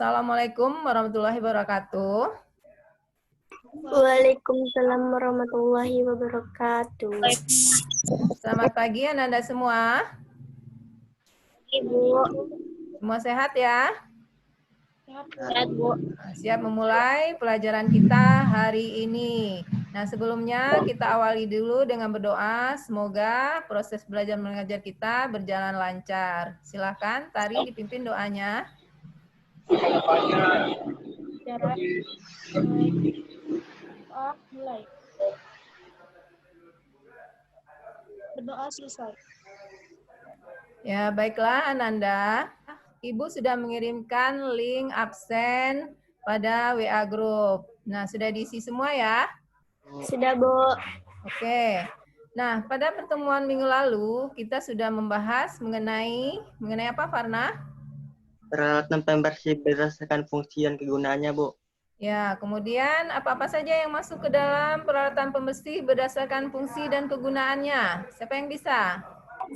Assalamualaikum warahmatullahi wabarakatuh. Waalaikumsalam warahmatullahi wabarakatuh. Selamat pagi Anda semua. Ibu. Semua sehat ya? Sehat, Bu. Siap memulai pelajaran kita hari ini. Nah, sebelumnya kita awali dulu dengan berdoa. Semoga proses belajar mengajar kita berjalan lancar. Silakan, Tari dipimpin doanya. Mulai. Berdoa selesai. Ya, baiklah Ananda. Ibu sudah mengirimkan link absen pada WA Group. Nah, sudah diisi semua ya? Sudah, Bu. Oke. Nah, pada pertemuan minggu lalu kita sudah membahas mengenai apa, Farna? Peralatan pembersih berdasarkan fungsi dan kegunaannya, Bu. Ya, kemudian apa-apa saja yang masuk ke dalam peralatan pembersih berdasarkan fungsi dan kegunaannya? Siapa yang bisa?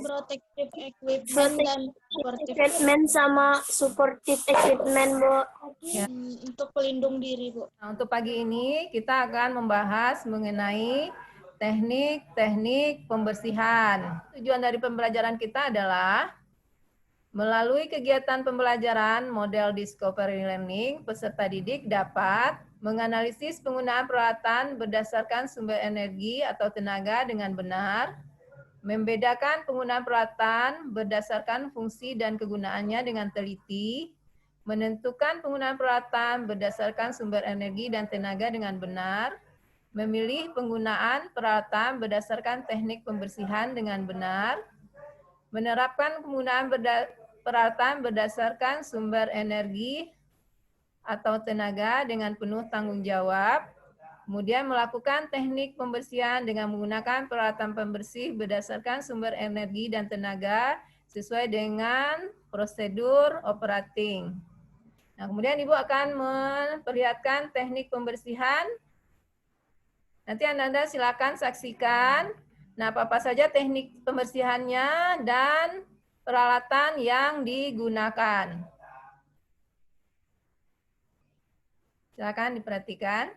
Protective equipment dan supportive Equipment sama supportive equipment, Bu. Ya. Untuk pelindung diri, Bu. Nah, untuk pagi ini kita akan membahas mengenai teknik-teknik pembersihan. Tujuan dari pembelajaran kita adalah melalui kegiatan pembelajaran model discovery learning, peserta didik dapat menganalisis penggunaan peralatan berdasarkan sumber energi atau tenaga dengan benar, membedakan penggunaan peralatan berdasarkan fungsi dan kegunaannya dengan teliti, menentukan penggunaan peralatan berdasarkan sumber energi dan tenaga dengan benar, memilih penggunaan peralatan berdasarkan teknik pembersihan dengan benar, menerapkan penggunaan peralatan berdasarkan sumber energi atau tenaga dengan penuh tanggung jawab, kemudian melakukan teknik pembersihan dengan menggunakan peralatan pembersih berdasarkan sumber energi dan tenaga sesuai dengan prosedur operating. Nah, kemudian Ibu akan memperlihatkan teknik pembersihan. Nanti Anda silakan saksikan. Nah, apa-apa saja teknik pembersihannya dan peralatan yang digunakan. Silakan diperhatikan.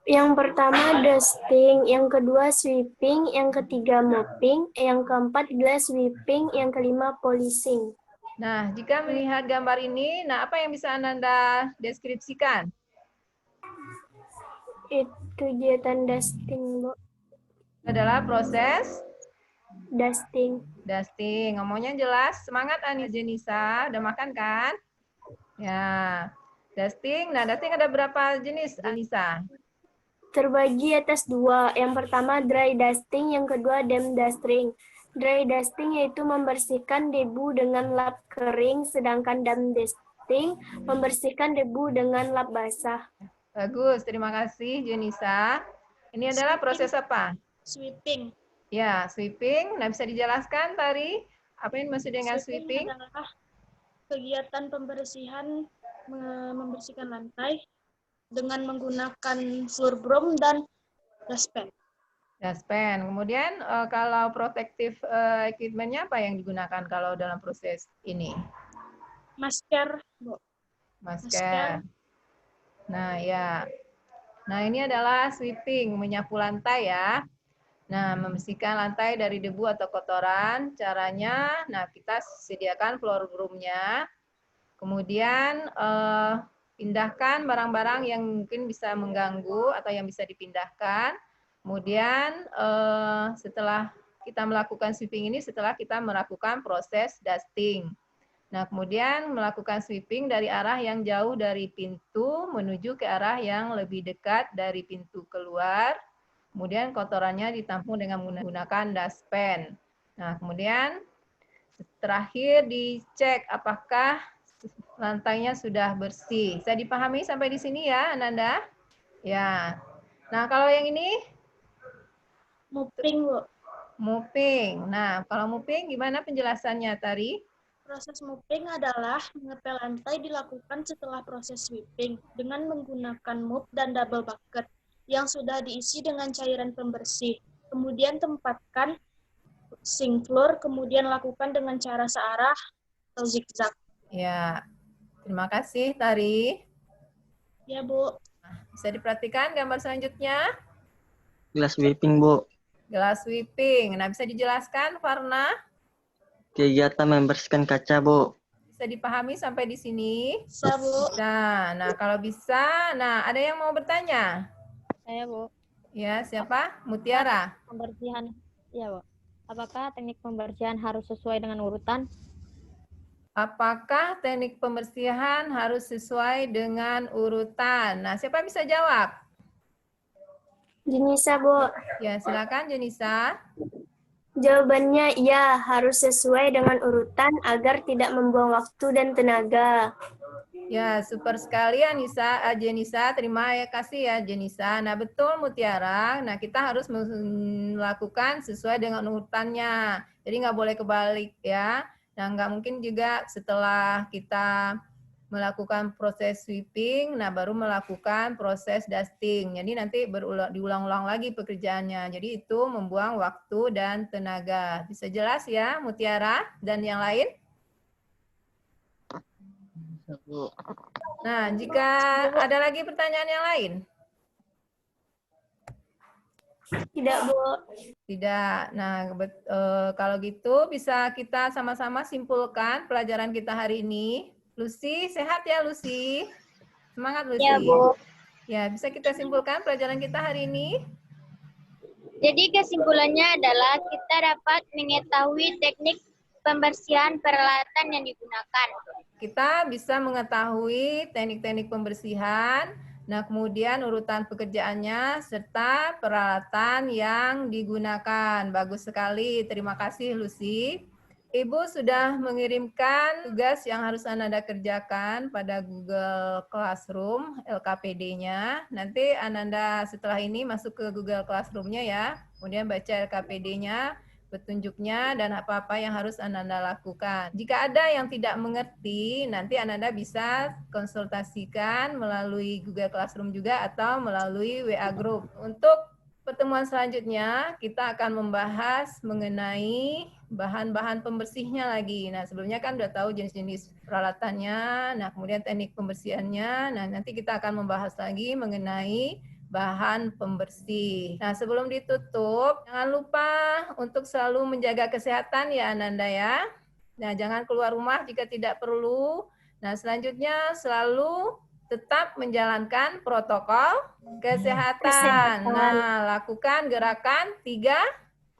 Yang pertama dusting, yang kedua sweeping, yang ketiga mopping, yang keempat glass sweeping, yang kelima polishing. Nah, jika melihat gambar ini, nah apa yang bisa Anda deskripsikan? Itu kegiatan dusting, Bu. Adalah proses Dusting. dusting. Ngomongnya jelas. Semangat Jenisa. Udah makan kan? Ya. Dusting. Nah, dusting ada berapa jenis, Anissa? Terbagi atas dua. Yang pertama dry dusting, yang kedua damp dusting. Dry dusting yaitu membersihkan debu dengan lap kering, sedangkan damp dusting membersihkan debu dengan lap basah. Bagus, terima kasih Jenisa. Ini adalah proses apa? Sweeping. Ya, sweeping. Nah, bisa dijelaskan, Tari? Apa yang maksud dengan sweeping? Adalah kegiatan pembersihan, membersihkan lantai dengan menggunakan floor broom dan dustpan. Dustpan. Kemudian kalau protective equipment-nya apa yang digunakan kalau dalam proses ini? Masker, Bu. Masker. Nah, ya. Nah, ini adalah sweeping, menyapu lantai ya. Nah, membersihkan lantai dari debu atau kotoran. Caranya, nah kita sediakan floor broom-nya. Kemudian pindahkan barang-barang yang mungkin bisa mengganggu atau yang bisa dipindahkan. Kemudian setelah kita melakukan sweeping ini, setelah kita melakukan proses dusting. Nah, kemudian melakukan sweeping dari arah yang jauh dari pintu menuju ke arah yang lebih dekat dari pintu keluar. Kemudian kotorannya ditampung dengan menggunakan dustpan. Nah, kemudian terakhir dicek apakah lantainya sudah bersih. Bisa dipahami sampai di sini ya, Ananda? Ya. Nah, kalau yang ini Mopping, Bu. mopping. Nah, kalau mopping gimana penjelasannya, Tari? Proses mopping adalah mengepel lantai dilakukan setelah proses sweeping dengan menggunakan mop dan double bucket yang sudah diisi dengan cairan pembersih. Kemudian tempatkan sink floor, kemudian lakukan dengan cara searah atau zigzag. Ya. Terima kasih, Tari. Ya, Bu. Bisa diperhatikan gambar selanjutnya? Gelas sweeping, Bu. Gelas sweeping. Nah, bisa dijelaskan, Farna? Kegiatan membersihkan kaca, Bu. Bisa dipahami sampai di sini? Bisa, Bu. Nah, kalau bisa, nah ada yang mau bertanya? Saya, Bu. Ya, siapa? Mutiara. Pembersihan. Ya, Bu. Apakah teknik pembersihan harus sesuai dengan urutan? Apakah teknik pembersihan harus sesuai dengan urutan? Nah, siapa bisa jawab? Jenisa, Bu. Ya, silakan Jenisa. Jawabannya iya, harus sesuai dengan urutan agar tidak membuang waktu dan tenaga. Ya, super sekali Jenisa. Terima kasih ya Jenisa. Nah, betul Mutiara. Nah, kita harus melakukan sesuai dengan urutannya. Jadi nggak boleh kebalik ya. Nah, nggak mungkin juga setelah kita melakukan proses sweeping, nah baru melakukan proses dusting. Jadi nanti diulang-ulang lagi pekerjaannya. Jadi itu membuang waktu dan tenaga. Bisa jelas ya Mutiara dan yang lain? Bu. Nah, jika ada lagi pertanyaan yang lain? Tidak, Bu. Tidak. Nah, kalau gitu bisa kita sama-sama simpulkan pelajaran kita hari ini. Lucy, sehat ya Lucy? Semangat Lucy. Ya, Bu. Ya, bisa kita simpulkan pelajaran kita hari ini? Jadi kesimpulannya adalah kita dapat mengetahui teknik pembersihan peralatan yang digunakan. Kita bisa mengetahui teknik-teknik pembersihan, nah kemudian urutan pekerjaannya, serta peralatan yang digunakan. Bagus sekali, terima kasih Lucy. Ibu sudah mengirimkan tugas yang harus Ananda kerjakan pada Google Classroom, LKPD-nya. Nanti Ananda setelah ini masuk ke Google Classroom-nya ya, kemudian baca LKPD-nya, petunjuknya, dan apa-apa yang harus Ananda lakukan. Jika ada yang tidak mengerti, nanti Ananda bisa konsultasikan melalui Google Classroom juga atau melalui WA Group. Untuk pertemuan selanjutnya, kita akan membahas mengenai bahan-bahan pembersihnya lagi. Nah, sebelumnya kan udah tahu jenis-jenis peralatannya, nah kemudian teknik pembersihannya. Nah, nanti kita akan membahas lagi mengenai bahan pembersih. Nah, sebelum ditutup, jangan lupa untuk selalu menjaga kesehatan ya Ananda ya. Nah, jangan keluar rumah jika tidak perlu. Nah, selanjutnya selalu tetap menjalankan protokol kesehatan. Nah, lakukan gerakan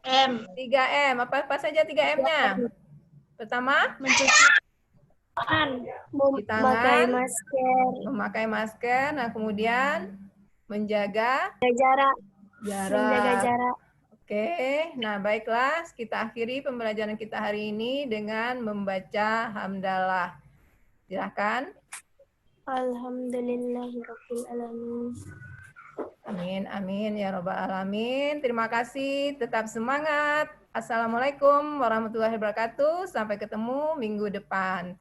M. 3M. Apa saja 3M-nya? Pertama, Mencuci tangan. Memakai masker, memakai masker. Nah, kemudian menjaga menjaga jarak. jarak. Oke, nah baiklah, kita akhiri pembelajaran kita hari ini dengan membaca hamdalah. Silakan. Alhamdulillahirabbil alamin. Amin, amin ya robbal alamin. Terima kasih, tetap semangat. Assalamualaikum warahmatullahi wabarakatuh. Sampai ketemu minggu depan.